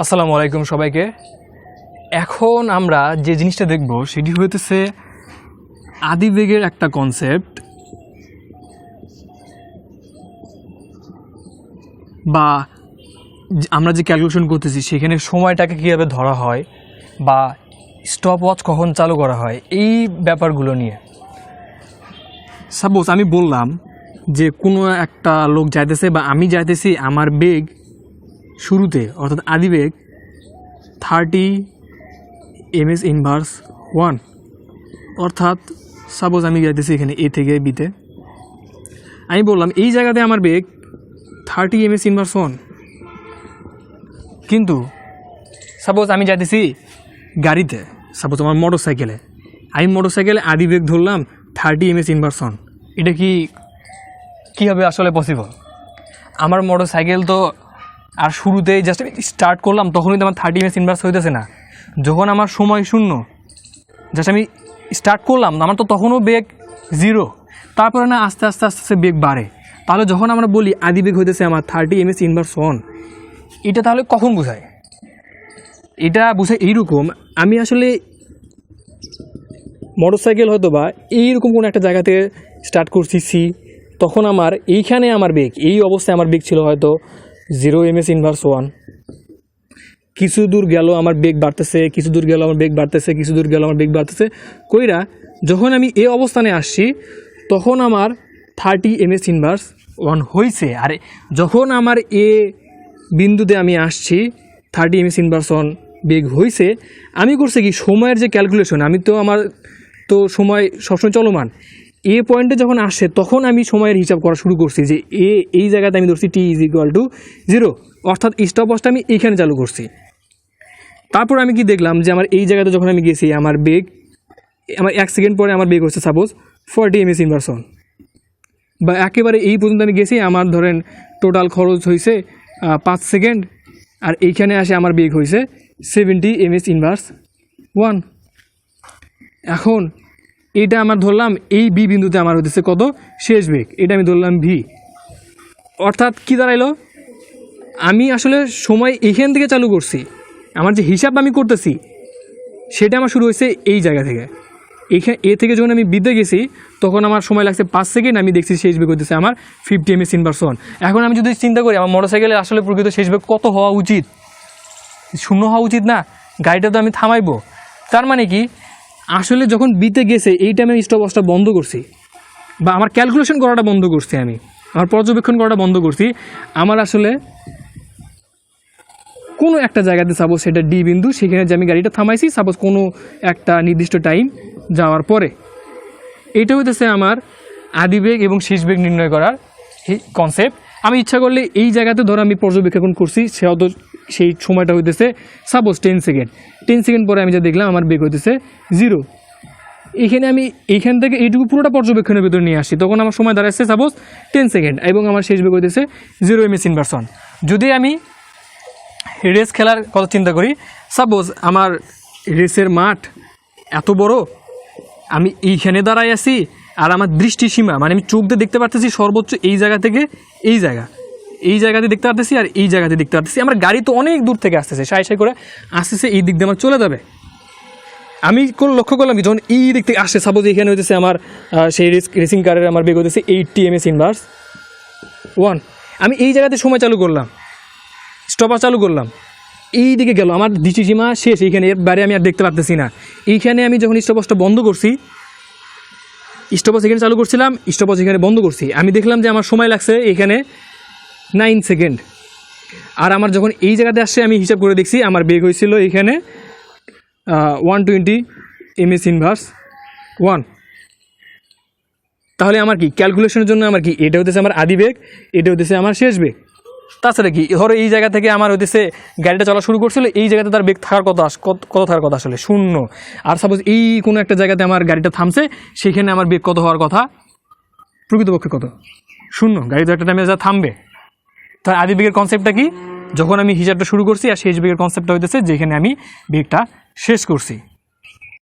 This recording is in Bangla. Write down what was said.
আসসালামু আলাইকুম সবাইকে। এখন আমরা যে জিনিসটা দেখব সেটি হইতেছে আদিবেগের একটা কনসেপ্ট বা আমরা যে ক্যালকুলেশন করতেছি সেখানে সময়টাকে কীভাবে ধরা হয় বা স্টপ ওয়াচ কখন চালু করা হয়, এই ব্যাপারগুলো নিয়ে। সাপোজ আমি বললাম যে কোনো একটা লোক যাইতেছে বা আমি যাইতেছি, আমার বেগ শুরুতে অর্থাৎ আদিবেগ 30 ms ইনভার্স 1, অর্থাৎ সাপোজ আমি যাইতেছি এখানে এ থেকে বিতে। আমি বললাম এই জায়গাতে আমার বেগ 30 ms ইনভার্স 1, কিন্তু সাপোজ আমি যাইতেছি গাড়িতে, সাপোজ আমার মোটর সাইকেলে, আমি মোটর সাইকেলে আদিবেগ ধরলাম 30 ms ইনভার্স 1। এটা কীভাবে আসলে পসিবল? আমার মোটর সাইকেল তো আর শুরুতেই জাস্ট আমি স্টার্ট করলাম তখনই তো আমার 30 ms ইনভার্স হইতেছে না। যখন আমার সময় শূন্য, জাস্ট আমি স্টার্ট করলাম, আমার তো তখনও বেগ 0, তারপরে না আস্তে আস্তে আস্তে আস্তে বেগ বাড়ে। তাহলে যখন আমরা বলি আদিবেগ হইতেছে আমার 30 ms ইনভার্স 1, এটা তাহলে কখন বোঝায়? এটা বোঝায় এইরকম, আমি আসলে মোটর সাইকেল হয়তো বা এইরকম কোনো একটা জায়গাতে স্টার্ট করছি, তখন আমার এইখানে আমার বেগ, এই অবস্থায় আমার বেগ ছিল হয়তো 0 ms ইনভার্স 1। কিছু দূর গেল আমার বেগ বাড়তেছে, কিছু দূর গেল আমার বেগ বাড়তেছে, কিছু দূর গেল আমার বেগ বাড়তেছে কইরা যখন আমি এই অবস্থানে আসছি তখন আমার 30 ms ইনভার্স 1 হয়েছে। আর যখন আমার এ বিন্দুতে আমি আসছি 30 ms ইনভার্স 1 বেগ হয়েছে, আমি করছি কি সময়ের যে ক্যালকুলেশন, আমি তো আমার তো সময় সবসময় চলমান, এ পয়েন্টে যখন আসে তখন আমি সময়ের হিসাব করা শুরু করছি যে এই জায়গাতে আমি ধরছি t = 0, অর্থাৎ স্টপ ওয়াচটা আমি এইখানে চালু করছি। তারপর আমি কি দেখলাম যে আমার এই জায়গাতে যখন আমি গেছি আমার বেগ, আমার 1 সেকেন্ড পরে আমার বেগ হচ্ছে সাপোজ 40 ms ইনভার্স 1, বা একেবারে এই পর্যন্ত আমি গেছি, আমার ধরেন টোটাল খরচ হয়েছে 5 সেকেন্ড, আর এইখানে আসে আমার বেগ হয়েছে 70 ms ইনভার্স 1। এখন এটা আমার ধরলাম এই বি বিন্দুতে আমার হতেছে কত শেষ বেগ, এটা আমি ধরলাম ভি। অর্থাৎ কি দাঁড়াইলো, আমি আসলে সময় এইখান থেকে চালু করছি, আমার যে হিসাব আমি করতেছি সেটা আমার শুরু হয়েছে এই জায়গা থেকে। এইখানে এ থেকে যখন আমি বিতে গেছি তখন আমার সময় লাগছে 5 সেকেন্ড, আমি দেখছি শেষ বেগ হতেছে আমার 50 ms ইনভার্স 1। এখন আমি যদি চিন্তা করি আমার মোটরসাইকেলে আসলে প্রকৃত শেষ বেগ কত হওয়া উচিত, 0 হওয়া উচিত না, গাড়িটা তো আমি থামাইবো। তার মানে কি আসলে যখন বিতে গেছে এই টাইমে স্টপ ওয়াচটা বন্ধ করছি, বা আমার ক্যালকুলেশন করাটা বন্ধ করছি, আমি আমার পর্যবেক্ষণ করাটা বন্ধ করছি। আমার আসলে কোনো একটা জায়গাতে সাপোজ সেটা ডি বিন্দু, সেখানে যে আমি গাড়িটা থামাইছি সাপোজ কোনো একটা নির্দিষ্ট টাইম যাওয়ার পরে, এইটা হইতেছে আমার আদিবেগ এবং শেষ বেগ নির্ণয় করার কনসেপ্ট। আমি ইচ্ছা করলে এই জায়গাতে ধরো আমি পর্যবেক্ষণ করছি, সেহেতু সেই সময়টা হইতেছে সাপোজ 10 সেকেন্ড। 10 সেকেন্ড পরে আমি যা দেখলাম আমার বেগ হইতেছে 0। এখানে আমি এইখান থেকে এইটুকু পুরোটা পর্যবেক্ষণের ভিতরে নিয়ে আসি, তখন আমার সময় দাঁড়াচ্ছে সাপোজ 10 সেকেন্ড এবং আমার শেষ বেগ হইতেছে 0 ms ইনভার্স 1। যদি আমি রেস খেলার কথা চিন্তা করি, সাপোজ আমার রেসের মাঠ এত বড়, আমি এইখানে দাঁড়াই আছি, আর আমার দৃষ্টিসীমা মানে আমি চোখ দিয়ে দেখতে পারতেছি সর্বোচ্চ এই জায়গা থেকে এই জায়গাতে দেখতে পারতেছি, আর এই জায়গাতে দেখতে পারতেছি। আমার গাড়ি তো অনেক দূর থেকে আসতেছে, সাই করে আসতেছে, এই দিক দিয়ে আমার চলে যাবে। আমি লক্ষ্য করলাম কি যখন এই দিক থেকে আসছে, সাপোজ এখানে হইতেছে আমার সেই রেসিং কারের আমার বেগ হইতেছে 80 ms ইনভার্স 1। আমি এই জায়গাতে সময় চালু করলাম, স্টপার চালু করলাম, এই দিকে গেল, আমার দৃষ্টিসীমা শেষ, এইখানে এর বাইরে আমি আর দেখতে পারতেছি না। এইখানে আমি যখন স্টপারটা বন্ধ করছি, স্টপার এখানে চালু করছিলাম, স্টপার এখানে বন্ধ করছি, আমি দেখলাম যে আমার সময় লাগছে এখানে 9 সেকেন্ড। আর আমার যখন এই জায়গাতে আসছে আমি হিসাব করে দেখছি আমার বেগ হয়েছিল এখানে 120 ms ইনভার্স 1। তাহলে আমার কি ক্যালকুলেশনের জন্য আমার কি এটা হতেছে আমার আদিবেগ, এটা হতেছে আমার শেষ বেগ। তাছাড়া কি ধরো এই জায়গা থেকে আমার হইতেছে গাড়িটা চলা শুরু করছিল, এই জায়গাতে তার বেগ থাকার কত থাকার কথা আসলে 0। আর সাপোজ এই কোনো একটা জায়গাতে আমার গাড়িটা থামছে, সেখানে আমার বেগ কত হওয়ার কথা, প্রকৃতপক্ষে কত, 0। গাড়ি তো একটা টাইমে যা থামবে। তার আদিবেগের কনসেপ্টটা কি, যখন আমি হিসাবটা শুরু করছি, আর শেষ বেগের কনসেপ্টটা হইতেছে যেখানে আমি বেগটা শেষ করছি।